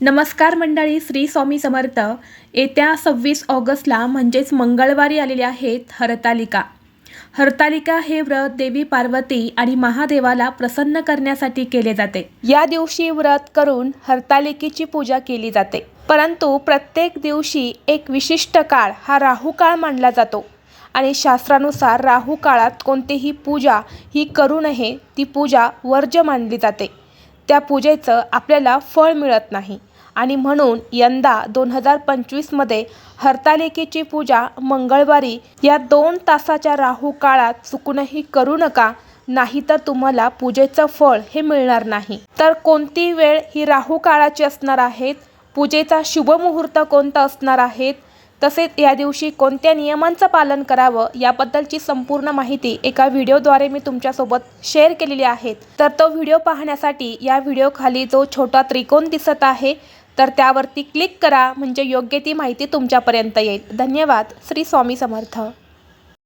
नमस्कार मंडळी, श्री स्वामी समर्थ. येत्या 26 ऑगस्टला म्हणजेच मंगळवारी आलेले आहेत हरतालिका. हरतालिका हे व्रत देवी पार्वती आणि महादेवाला प्रसन्न करण्यासाठी केले जाते. या दिवशी व्रत करून हरतालिकेची पूजा केली जाते. परंतु प्रत्येक दिवशी एक विशिष्ट काळ हा राहू काळ मानला जातो आणि शास्त्रानुसार राहू काळात कोणतीही पूजा ही करू नये, ती पूजा वर्ज्य मानली जाते. त्या पूजेचं आपल्याला फळ मिळत नाही आणि म्हणून यंदा 2025मध्ये हरतालिकेची पूजा मंगळवारी या 2 तासाच्या राहू काळात चुकूनही करू नका, नाहीतर तुम्हाला पूजेचं फळ हे मिळणार नाही. तर कोणती वेळ ही राहू काळाची असणार आहेत, पूजेचा शुभ मुहूर्त कोणता असणार आहेत, तसेच या दिवशी कोणत्या नियमांचं पालन करावं याबद्दलची संपूर्ण माहिती एका व्हिडिओद्वारे मी तुमच्यासोबत शेअर केलेली आहे. तर तो व्हिडिओ पाहण्यासाठी या व्हिडिओखाली जो छोटा त्रिकोण दिसत आहे तर त्यावरती क्लिक करा, म्हणजे योग्य ती माहिती तुमच्यापर्यंत येईल. धन्यवाद. श्री स्वामी समर्थ.